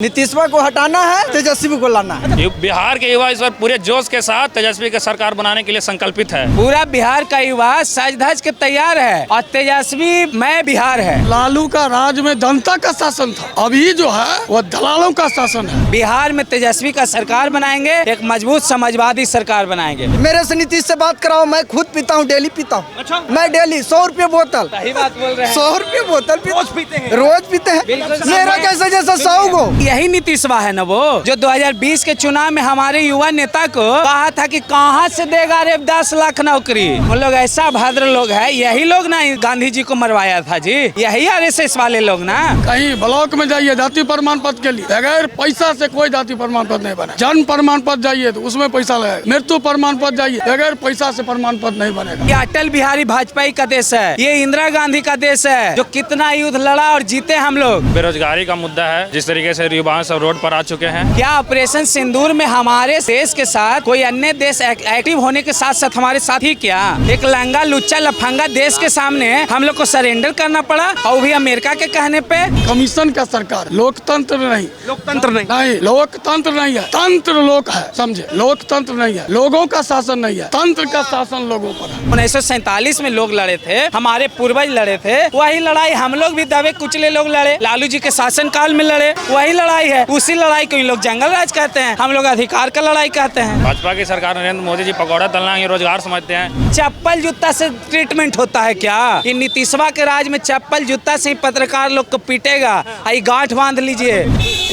नीतीशवा को हटाना है, तेजस्वी को लाना है। बिहार के युवा इस बार पूरे जोश के साथ तेजस्वी की सरकार बनाने के लिए संकल्पित है। पूरा बिहार का युवा सज धज के तैयार है और तेजस्वी मैं बिहार है। लालू का राज में जनता का शासन था, अभी जो है वो दलालों का शासन है। बिहार में तेजस्वी का सरकार बनाएंगे, एक मजबूत समाजवादी सरकार बनाएंगे। मेरे से नीतीश से बात कराओ, मैं खुद पीता हूँ, डेली पीता हूँ। अच्छा? मैं डेली 100 रुपये बोतल। सही बात बोल रहे हैं। 100 रुपये बोतल रोज पीते हैं। रोज पीते हैं। मेरा कैसे जैसा 100 को। यही नीतीशवा है न वो जो 2020 के चुनाव में हमारे युवा नेता को कहा था कि कहां से देगा रे 10 लाख नौकरी। वो लोग ऐसा भद्र लोग है, यही लोग ना गांधी जी को मरवाया था जी, यही आरएसएस वाले लोग ना। कहीं ब्लॉक में जाइए जाति प्रमाण पत्र के लिए बगैर पैसा से कोई जाति प्रमाण पत्र नहीं बने। जन्म प्रमाण पत्र जाइए तो उसमें पैसा लगेगा। मृत्यु प्रमाण पत्र जाइए बगैर पैसा से प्रमाण पत्र नहीं बनेगा। ये अटल बिहारी वाजपेयी का देश है, ये इंदिरा गांधी का देश है जो कितना युद्ध लड़ा और जीते हम लोग। बेरोजगारी का मुद्दा है, जिस तरीके से युवा सब रोड पर आ चुके हैं। क्या ऑपरेशन सिंदूर में हमारे देश के साथ कोई अन्य देश एक्टिव होने के साथ साथ हमारे साथ ही क्या एक लंगा लुच्चा लफंगा देश के सामने हम लोग को सरेंडर करना पड़ा, और भी अमेरिका के कहने पे। कमीशन का सरकार, लोकतंत्र नहीं। लोकतंत्र नहीं, लोकतंत्र नहीं है, तंत्र लोक है, समझे। लोकतंत्र नहीं है, लोगों का शासन नहीं है, तंत्र का शासन लोगों पर है। 1947 में लोग लड़े थे, हमारे पूर्वज लड़े थे, वही लड़ाई हम लोग भी दबे कुचले लोग लड़े। लालू जी के शासन काल में लड़े, वही लड़ाई है। उसी लड़ाई को लोग जंगल राज कहते हैं, हम लोग अधिकार का लड़ाई कहते हैं। भाजपा की सरकार नरेंद्र मोदी जी पकौड़ा तलना ये रोजगार समझते हैं। चप्पल जूता से ट्रीटमेंट होता है क्या? कि नीतीशवा के राज में चप्पल जूता से ही पत्रकार लोग को पीटेगा। आई गांठ बांध लीजिए।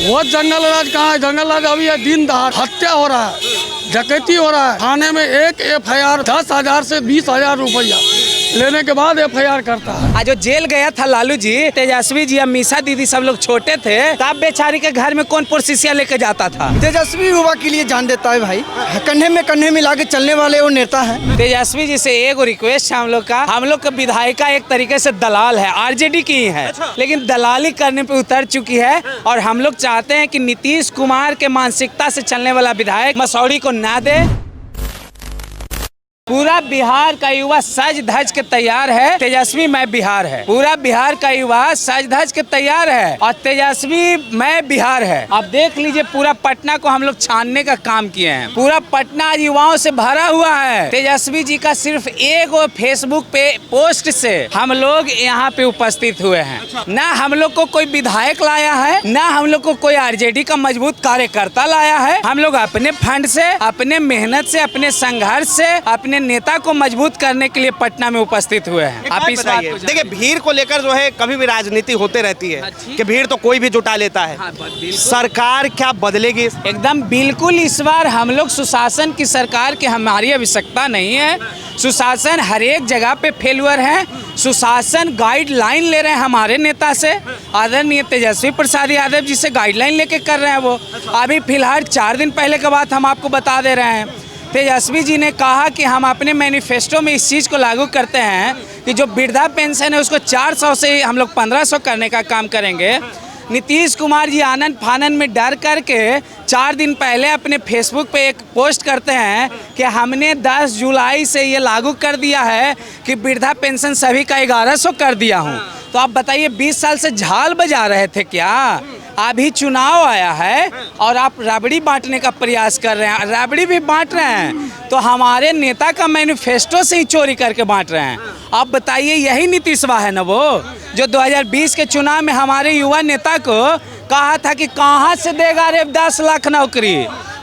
वो जंगल राज कहाँ है? जंगल राज अभी है, दिन दहाड़ हत्या हो रहा है, डकैती हो रहा है। थाने में एक FIR 10,000 से 20,000 रुपया लेने के बाद FIR करता है। आज जो जेल गया था लालू जी, तेजस्वी जी, अमीषा दीदी सब लोग छोटे थे, तब बेचारी के घर में कौन पुरसिसिया लेके जाता था? तेजस्वी युवा के लिए जान देता है भाई, कंधे में लाके चलने वाले वो नेता है। तेजस्वी जी से एक रिक्वेस्ट है हम लोग का विधायिका एक तरीके से दलाल है, RJD की ही है, लेकिन दलाली करने पे उतर चुकी है। और हम लोग चाहते हैं कि नीतीश कुमार के मानसिकता से चलने वाला विधायक मसौड़ी को ना दे। पूरा बिहार का युवा सज धज के तैयार है, तेजस्वी मैं बिहार है। पूरा बिहार का युवा सज धज के तैयार है और तेजस्वी मैं बिहार है। अब देख लीजिए, पूरा पटना को हम लोग छानने का काम किए हैं। पूरा पटना युवाओं से भरा हुआ है। तेजस्वी जी का सिर्फ एक फेसबुक पे पोस्ट से हम लोग यहाँ पे उपस्थित हुए हैं। ना हम लोग को कोई विधायक लाया है, ना हम लोग को कोई RJD का मजबूत कार्यकर्ता लाया है। हम लोग अपने फंड से, अपने मेहनत से, अपने संघर्ष से, अपने नेता को मजबूत करने के लिए पटना में उपस्थित हुए हैं। आप इस बात को देखिए, भीड़ को लेकर जो है कभी भी राजनीति होते रहती है कि भीड़ तो कोई भी जुटा लेता है। सरकार क्या बदलेगी? एकदम बिल्कुल। इस बार हम लोग सुशासन की सरकार की हमारी आवश्यकता नहीं है। सुशासन हर एक जगह पे फेलुअर है। सुशासन गाइडलाइन ले रहे हैं हमारे नेता से, आदरणीय तेजस्वी प्रसाद यादव जी से गाइडलाइन लेके कर रहे हैं। वो अभी फिलहाल 4 दिन पहले की बात हम आपको बता दे रहे हैं। तेजस्वी जी ने कहा कि हम अपने मैनिफेस्टो में इस चीज़ को लागू करते हैं कि जो वृद्धा पेंशन है उसको 400 से हम लोग 1500 करने का काम करेंगे। नीतीश कुमार जी आनंद फानन में डर करके 4 दिन पहले अपने फेसबुक पे एक पोस्ट करते हैं कि हमने 10 जुलाई से ये लागू कर दिया है कि वृद्धा पेंशन सभी का 1100 कर दिया हूँ। तो आप बताइए, 20 साल से झाल बजा रहे थे क्या? अभी चुनाव आया है और आप राबड़ी बांटने का प्रयास कर रहे हैं। राबड़ी भी बांट रहे हैं तो हमारे नेता का मैनिफेस्टो से ही चोरी करके बांट रहे हैं। आप बताइए, यही नीतीशवा है ना वो जो 2020 के चुनाव में हमारे युवा नेता को कहा था कि कहां से देगा रे 10 लाख नौकरी,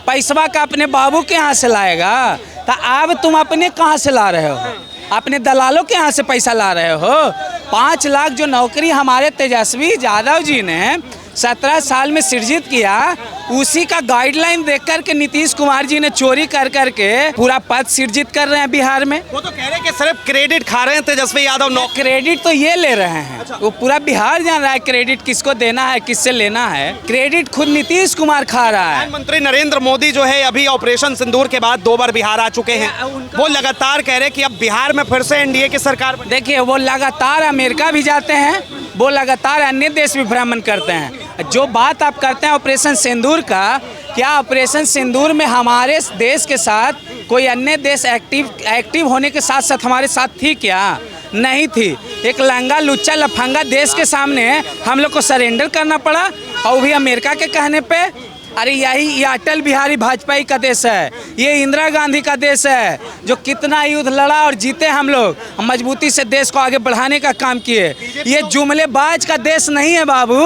पैसवा का अपने बाबू के यहाँ से लाएगा। तो अब तुम अपने कहाँ से ला रहे हो? अपने दलालों के यहाँ से पैसा ला रहे हो। 5 लाख जो नौकरी हमारे तेजस्वी यादव जी ने 17 साल में सृजित किया, उसी का गाइडलाइन देख कर के नीतीश कुमार जी ने चोरी कर करके पूरा पद सृजित कर रहे हैं बिहार में। वो तो कह रहे हैं कि सिर्फ क्रेडिट खा रहे हैं तेजस्वी यादव। क्रेडिट तो ये ले रहे हैं। वो पूरा बिहार जान रहा है क्रेडिट किसको देना है, किससे लेना है। क्रेडिट खुद नीतीश कुमार खा रहा है। प्रधानमंत्री नरेंद्र मोदी जो है अभी ऑपरेशन सिंदूर के बाद 2 बार बिहार आ चुके हैं। वो लगातार कह रहे हैं कि अब बिहार में फिर से NDA की सरकार। देखिए, वो लगातार अमेरिका भी जाते हैं, वो लगातार अन्य देश भी भ्रमण करते हैं। जो बात आप करते हैं ऑपरेशन सिंदूर का, क्या ऑपरेशन सिंदूर में हमारे देश के साथ कोई अन्य देश एक्टिव होने के साथ साथ हमारे साथ थी क्या? नहीं थी। एक लंगा लुच्चा लफंगा देश के सामने हम लोग को सरेंडर करना पड़ा, और वो भी अमेरिका के कहने पे। अरे ये अटल बिहारी वाजपेयी का देश है, ये इंदिरा गांधी का देश है, जो कितना युद्ध लड़ा और जीते हम लोग, मजबूती से देश को आगे बढ़ाने का काम किए। ये जुमलेबाज का देश नहीं है बाबू।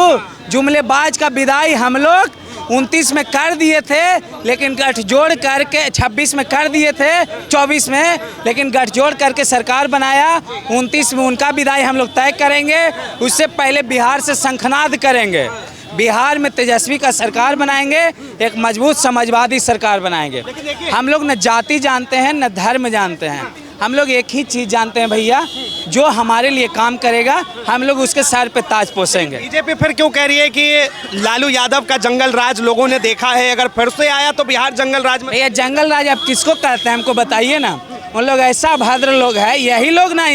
जुमलेबाज का विदाई हम लोग 29 में कर दिए थे, लेकिन गठजोड़ करके 26 में कर दिए थे, 24 में, लेकिन गठजोड़ करके सरकार बनाया। 29 में उनका विदाई हम लोग तय करेंगे। उससे पहले बिहार से शंखनाद करेंगे। बिहार में तेजस्वी का सरकार बनाएंगे, एक मजबूत समाजवादी सरकार बनाएंगे। हम लोग न जाति जानते हैं न धर्म जानते हैं, हम लोग एक ही चीज़ जानते हैं भैया, जो हमारे लिए काम करेगा हम लोग उसके सर पे ताज पोसेंगे। बीजेपी फिर क्यों कह रही है कि लालू यादव का जंगल राज लोगों ने देखा है, अगर फिर से आया तो बिहार जंगल राज में? भैया जंगल राज अब किसको कहते हैं हमको बताइए ना। उन लोग ऐसा भद्र लोग हैं, यही लोग ना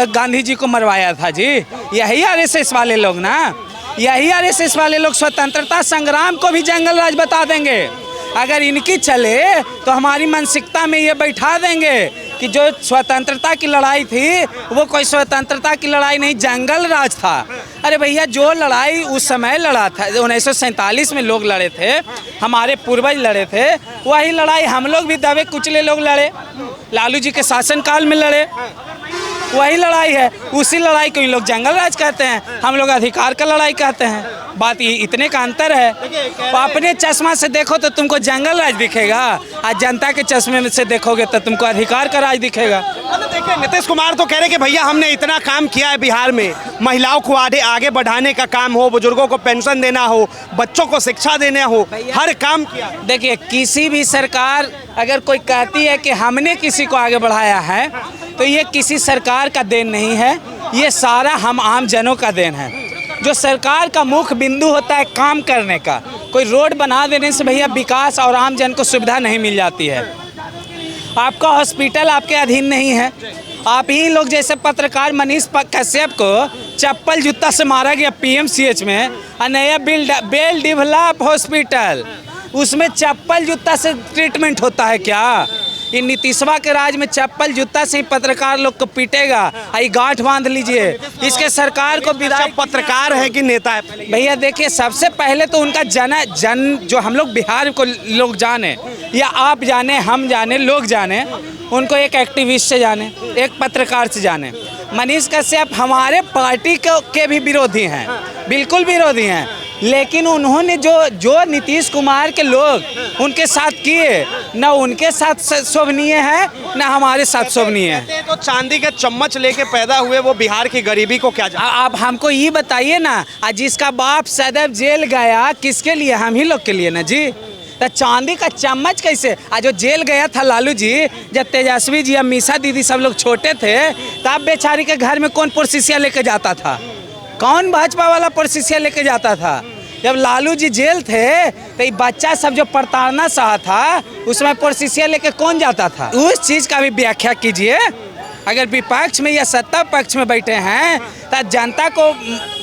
गांधी जी को मरवाया था जी, यही आरएसएस वाले लोग ना, यही आरएसएस वाले लोग स्वतंत्रता संग्राम को भी जंगल राज बता देंगे। अगर इनकी चले तो हमारी मानसिकता में ये बैठा देंगे कि जो स्वतंत्रता की लड़ाई थी वो कोई स्वतंत्रता की लड़ाई नहीं, जंगल राज था। अरे भैया जो लड़ाई उस समय लड़ा था 1947 में लोग लड़े थे, हमारे पूर्वज लड़े थे, वही लड़ाई हम लोग भी दबे कुचले लोग लड़े, लालू जी के शासनकाल में लड़े, वही लड़ाई है। उसी लड़ाई को इन लोग जंगल राज कहते हैं, हम लोग अधिकार का लड़ाई कहते हैं। बात ये इतने का अंतर है। तो अपने चश्मा से देखो तो तुमको जंगल राज दिखेगा, आज जनता के चश्मे से देखोगे तो तुमको अधिकार का राज दिखेगा। देखिए नीतीश कुमार तो कह रहे कि भैया हमने इतना काम किया है बिहार में, महिलाओं को आगे बढ़ाने का काम हो, बुजुर्गों को पेंशन देना हो, बच्चों को शिक्षा देना हो, हर काम किया। देखिए किसी भी सरकार अगर कोई कहती है कि हमने किसी को आगे बढ़ाया है तो ये किसी सरकार का देन नहीं है, ये सारा हम आम जनों का देन है। जो सरकार का मुख्य बिंदु होता है काम करने का, कोई रोड बना देने से भैया विकास और आम जन को सुविधा नहीं मिल जाती है। आपका हॉस्पिटल आपके अधीन नहीं है। आप ही लोग जैसे पत्रकार मनीष कश्यप को चप्पल जूता से मारा गया पीएमसीएच में, नया बेल डेवलप हॉस्पिटल, उसमें चप्पल जूता से ट्रीटमेंट होता है क्या? ये नीतीशवा के राज में चप्पल जूता से ही पत्रकार लोग को पीटेगा। आई गांठ बांध लीजिए, इसके सरकार को विधायक पत्रकार है कि नेता है? भैया देखिए सबसे पहले तो उनका जन जो हम लोग बिहार को लोग जाने या आप जाने, हम जाने, लोग जाने, उनको एक एक्टिविस्ट से जाने, एक पत्रकार से जाने। मनीष कश्यप हमारे पार्टी के भी विरोधी हैं, बिल्कुल विरोधी हैं, लेकिन उन्होंने जो नीतीश कुमार के लोग उनके साथ किए, न उनके साथ शोभनीय है न हमारे साथ शोभनीय है। तो चांदी के चम्मच लेके पैदा हुए वो बिहार की गरीबी को क्या जाने? आप हमको ये बताइए ना, जिसका बाप सदैव जेल गया किसके लिए? हम ही लोग के लिए ना जी। तो चांदी का चम्मच कैसे? जो जेल गया था लालू जी, जब तेजस्वी जी, अमीषा दीदी सब लोग छोटे थे, तब बेचारी के घर में कौन पुरसिसिया लेके जाता था? कौन भाजपा वाला पुरसिसिया लेके जाता था? जब लालू जी जेल थे तो ये बच्चा सब जो प्रताड़ना सहा था, उसमें पुरसिसिया लेके कौन जाता था? उस चीज़ का भी व्याख्या कीजिए। अगर विपक्ष में या सत्ता पक्ष में बैठे हैं तो जनता को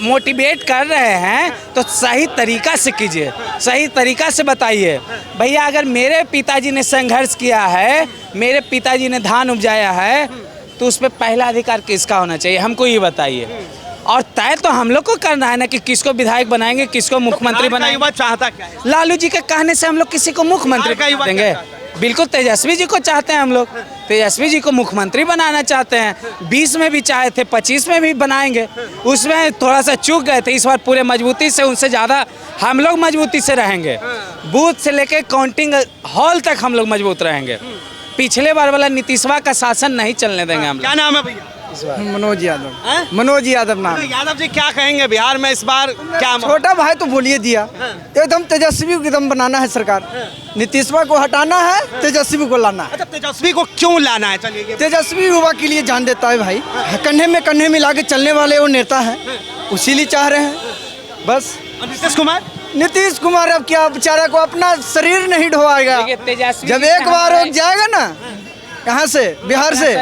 मोटिवेट कर रहे हैं तो सही तरीका से कीजिए, सही तरीका से बताइए। भैया अगर मेरे पिताजी ने संघर्ष किया है, मेरे पिताजी ने धान उपजाया है, तो उस पर पहला अधिकार किसका होना चाहिए? हमको ये बताइए। और तय तो हम लोग को करना है ना कि किसको विधायक बनाएंगे, किसको मुख्यमंत्री बनाएंगे। चाहता क्या है? लालू जी के कहने से हम लोग किसी को मुख्यमंत्री देंगे? बिल्कुल तेजस्वी जी को चाहते हैं हम लोग, तेजस्वी जी को मुख्यमंत्री बनाना चाहते हैं। 20 में भी चाहे थे, 25 में भी बनाएंगे, उसमें थोड़ा सा चूक गए थे। इस बार पूरे मजबूती से, उनसे ज़्यादा हम लोग मजबूती से रहेंगे। बूथ से लेके काउंटिंग हॉल तक हम लोग मजबूत रहेंगे। पिछले बार वाला नीतीशवा का शासन नहीं चलने देंगे हम लोग। क्या नाम है भैया? मनोज यादव। मनोज यादव नाम। यादव जी क्या कहेंगे बिहार में इस बार? क्या छोटा भाई तो बोलिए दिया, एकदम तेजस्वी को एकदम बनाना है सरकार, नीतीशवा को हटाना है, तेजस्वी को लाना है। अच्छा तेजस्वी को क्यों लाना है? चलिए तेजस्वी युवा के लिए जान देता है भाई, कंधे में लाके चलने वाले वो नेता हैं, उसीलिए चाह रहे हैं बस। नीतीश कुमार अब क्या, बेचारा को अपना शरीर नहीं ढोएगा। जब एक बार हो जाएगा ना यहाँ से, बिहार से,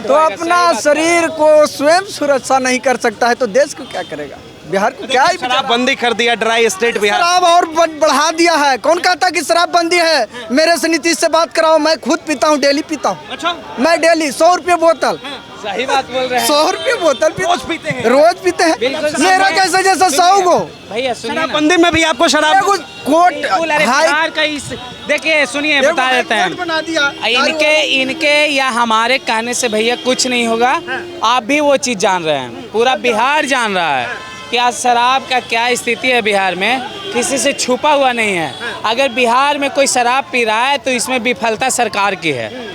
तो अपना शरीर को स्वयं सुरक्षा नहीं कर सकता है तो देश को क्या करेगा? बिहार को क्या? शराबबंदी कर दिया, ड्राई स्टेट बिहार। शराब और बढ़ा दिया है। कौन कहता कि शराबबंदी है? मेरे से नीतीश से बात कराओ, मैं खुद पीता हूँ, डेली पीता हूँ। अच्छा? मैं डेली 100 रुपये बोतल सही बात बोल रहे हैं। 100 रुपये बोतल रोज पीते हैं। रोज पीते हैं। बिल्कुल। मेरा कैसे जैसा 100 को भैया सुनिए ना। शराबबंदी में भी आपको शराब कोट बिल्कुल, अरे बिहार का इस देखिए सुनिए बता देते हैं बना दिया इनके या हमारे कहने से भैया कुछ नहीं होगा। आप भी वो चीज़ जान रहे हैं, पूरा बिहार जान रहा है कि आज शराब का क्या स्थिति है बिहार में, किसी से छुपा हुआ नहीं है। अगर बिहार में कोई शराब पी रहा है तो इसमें विफलता सरकार की है।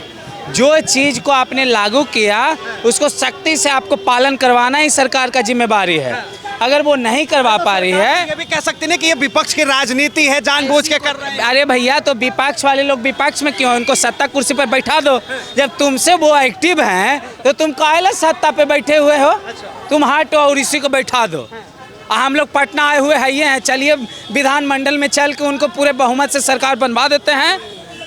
जो चीज़ को आपने लागू किया उसको सख्ती से आपको पालन करवाना ही सरकार का जिम्मेदारी है। अगर वो नहीं करवा पा रही है, ये भी कह सकते हैं कि ये विपक्ष की राजनीति है, जानबूझ के कर रहे हैं। अरे भैया तो विपक्ष वाले लोग विपक्ष में क्यों, उनको सत्ता कुर्सी पर बैठा दो। जब तुमसे वो एक्टिव हैं तो तुम काहे सत्ता पे बैठे हुए हो, तुम हटो और इसी को बैठा दो। हम लोग पटना आए हुए हैं, चलिए विधानमंडल में चल के उनको पूरे बहुमत से सरकार बनवा देते हैं,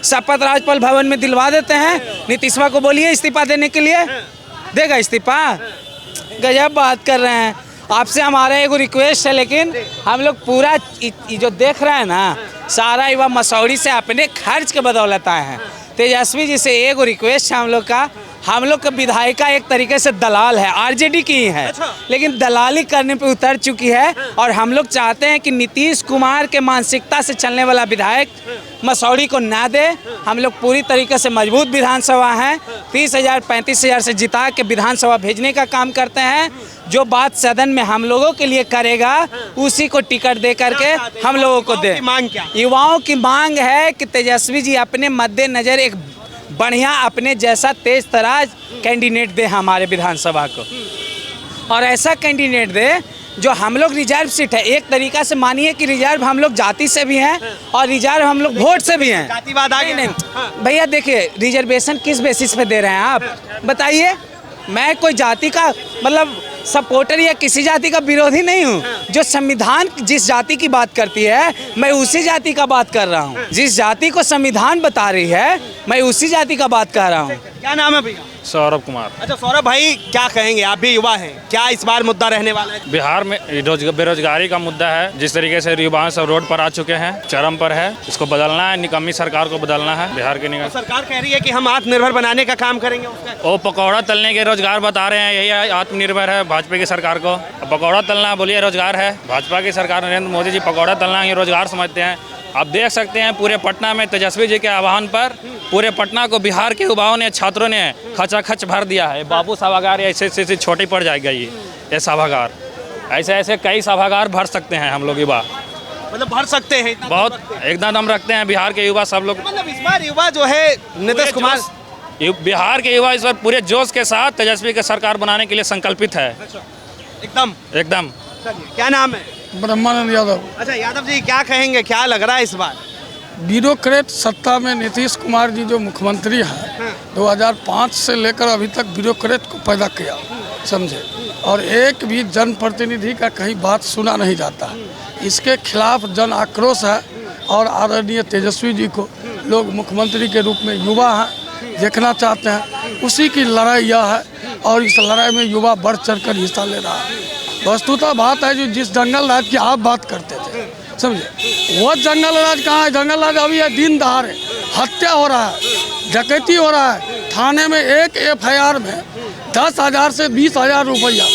शपथ राजपाल भवन में दिलवा देते हैं। नीतीशवा को बोलिए इस्तीफा देने के लिए, देगा इस्तीफा? गजब बात कर रहे हैं। आपसे हमारा एक रिक्वेस्ट है, लेकिन हम लोग पूरा जो देख रहे हैं ना, सारा युवा मसौरी से अपने खर्च के बदौलत आए हैं। तेजस्वी जी से एक रिक्वेस्ट है हम लोग का विधायिका एक तरीके से दलाल है, आरजेडी की ही है, लेकिन दलाली करने पे उतर चुकी है। और हम लोग चाहते हैं कि नीतीश कुमार के मानसिकता से चलने वाला विधायक मसौरी को ना दे। हम लोग पूरी तरीके से मजबूत विधानसभा हैं, 30,000 35,000 से जिता के विधानसभा भेजने का काम करते हैं। जो बात सदन में हम लोगों के लिए करेगा उसी को टिकट दे करके हम लोगों को दे। मांग क्या? युवाओं की मांग है कि तेजस्वी जी अपने मद्देनजर एक बढ़िया अपने जैसा तेज तराज कैंडिडेट दे हमारे विधानसभा को, और ऐसा कैंडिडेट दे जो हम लोग रिजर्व सीट है। एक तरीका से मानिए कि रिजर्व हम लोग जाति से भी हैं और रिजर्व हम लोग वोट से भी हैं। जातिवाद आ गया। नहीं भैया देखिए, रिजर्वेशन किस बेसिस पे दे रहे हैं आप बताइए। मैं कोई जाति का मतलब सपोर्टर या किसी जाति का विरोधी नहीं हूँ। जो संविधान जिस जाति की बात करती है मैं उसी जाति का बात कर रहा हूँ। जिस जाति को संविधान बता रही है मैं उसी जाति का बात कर रहा हूँ। क्या नाम है भैया? सौरभ कुमार। अच्छा सौरभ भाई, क्या कहेंगे, आप भी युवा हैं, क्या इस बार मुद्दा रहने वाला है? बिहार में बेरोजगारी का मुद्दा है। जिस तरीके से युवा सब रोड पर आ चुके हैं, चरम पर है, इसको बदलना है। निकम्मी सरकार को बदलना है बिहार के निगम। सरकार कह रही है कि हम आत्मनिर्भर बनाने का काम करेंगे। उसका वो पकौड़ा तलने के रोजगार बता रहे हैं, यही आत्मनिर्भर है भाजपा की सरकार को। पकौड़ा तलना बोलिए रोजगार है। भाजपा की सरकार नरेंद्र मोदी जी पकौड़ा तलना ये रोजगार समझते हैं। आप देख सकते हैं पूरे पटना में तेजस्वी जी के आह्वान पर पूरे पटना को बिहार के युवाओं ने, छात्रों ने खचाखच भर दिया है। बाबू सभागार ऐसे छोटी पड़ जाएगा ये सभागार। ऐसे कई सभागार भर सकते हैं हम लोग युवा, मतलब भर सकते हैं। बहुत एकदम दम रखते हैं बिहार के युवा सब लोग। मतलब इस बार युवा जो है नीतीश कुमार, बिहार के युवा इस बार पूरे जोश के साथ तेजस्वी की सरकार बनाने के लिए संकल्पित है। एकदम। क्या नाम है? ब्रह्मानंद यादव। अच्छा यादव जी, क्या कहेंगे, क्या लग रहा है इस बार? ब्यूरोक्रेट सत्ता में नीतीश कुमार जी जो मुख्यमंत्री हैं 2005 से लेकर अभी तक ब्यूरोक्रेट को पैदा किया, समझे, और एक भी जनप्रतिनिधि का कहीं बात सुना नहीं जाता। इसके खिलाफ जन आक्रोश है और आदरणीय तेजस्वी जी को लोग मुख्यमंत्री के रूप में युवा हैं देखना चाहते हैं। उसी की लड़ाई यह है और इस लड़ाई में युवा बढ़ चढ़ कर हिस्सा ले रहा है। वस्तुतः बात है जो जिस जंगल राज की आप बात करते थे, समझे, वो जंगल राज कहाँ है? जंगल राज अभी है दिन दहाड़े हत्या हो रहा है, डकैती हो रहा है। थाने में एक FIR में 10,000 से 20,000 रुपया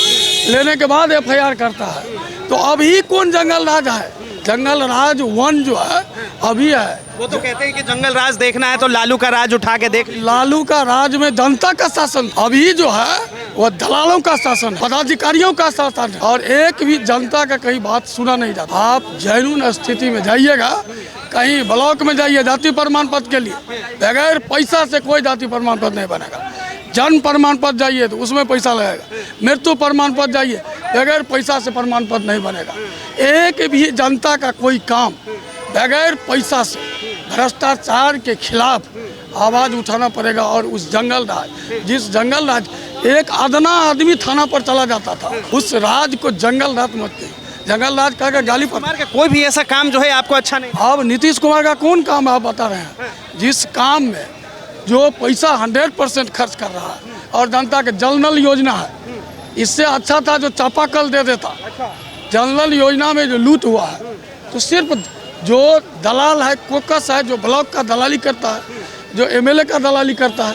लेने के बाद FIR करता है। तो अभी कौन जंगल राज है? जंगल राज 1 जो है अभी है। वो तो कहते हैं कि जंगल राज देखना है तो लालू का राज उठा के देख। लालू का राज में जनता का शासन, अभी जो है वो दलालों का शासन, पदाधिकारियों का शासन है और एक भी जनता का कहीं बात सुना नहीं जाता। आप जैनून स्थिति में जाइएगा, कहीं ब्लॉक में जाइए जाति प्रमाण पत्र के लिए, बगैर पैसा से कोई जाति प्रमाण पत्र नहीं बनेगा। जन्म प्रमाण पत्र जाइए तो उसमें पैसा लगेगा। मृत्यु प्रमाण पत्र जाइए, बगैर पैसा से प्रमाण पत्र नहीं बनेगा। एक भी जनता का कोई काम बगैर पैसा से, भ्रष्टाचार के खिलाफ आवाज़ उठाना पड़ेगा। और उस जंगल राज, जिस जंगल राज एक अदना आदमी थाना पर चला जाता था, उस राज को जंगल राज मत कहिए। जंगल राज कह के गाली पर का कोई भी ऐसा काम जो है आपको अच्छा नहीं। अब नीतीश कुमार का कौन काम आप बता रहे हैं? जिस काम में जो पैसा 100% खर्च कर रहा है और जनता के जल नल योजना है, इससे अच्छा था जो चापाकल दे देता। जल नल योजना में जो लूट हुआ है, तो सिर्फ जो दलाल है, कोकस है, जो ब्लॉक का दलाली करता है, जो MLA का दलाली करता है,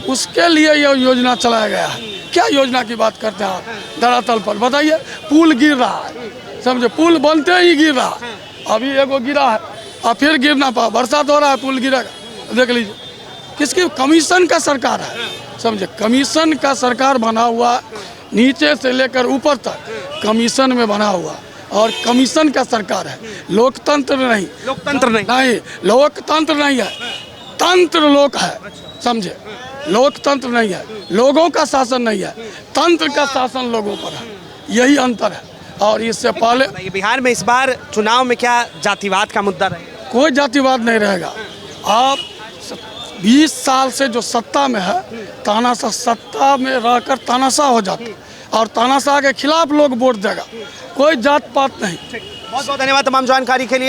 उसके लिए यह योजना चलाया गया है। क्या योजना की बात करते हैं आप धरातल पर? बताइए, पुल गिर रहा है, समझे, पुल बनते ही गिर रहा है। अभी एगो गिरा है और फिर गिर ना पा, बरसात हो रहा है, पुल गिरेगा। देख लीजिए, किसकी? कमीशन का सरकार है, समझे, कमीशन का सरकार बना हुआ, नीचे से लेकर ऊपर तक कमीशन में बना हुआ, और कमीशन का सरकार है, लोकतंत्र नहीं। लोकतंत्र नहीं। नहीं, लोकतंत्र नहीं है, तंत्र लोक है, समझे, लोकतंत्र नहीं है, लोगों का शासन नहीं है, तंत्र का शासन लोगों पर है, यही अंतर है। और इससे पहले ये बिहार में इस बार चुनाव में क्या जातिवाद का मुद्दा रहेगा? कोई जातिवाद नहीं रहेगा। आप 20 साल से जो सत्ता में है, तानाशाह सत्ता में रहकर तानाशाह हो जाता, और तानाशाह के खिलाफ लोग वोट देगा, कोई जात पात नहीं। बहुत बहुत धन्यवाद तमाम जानकारी के लिए।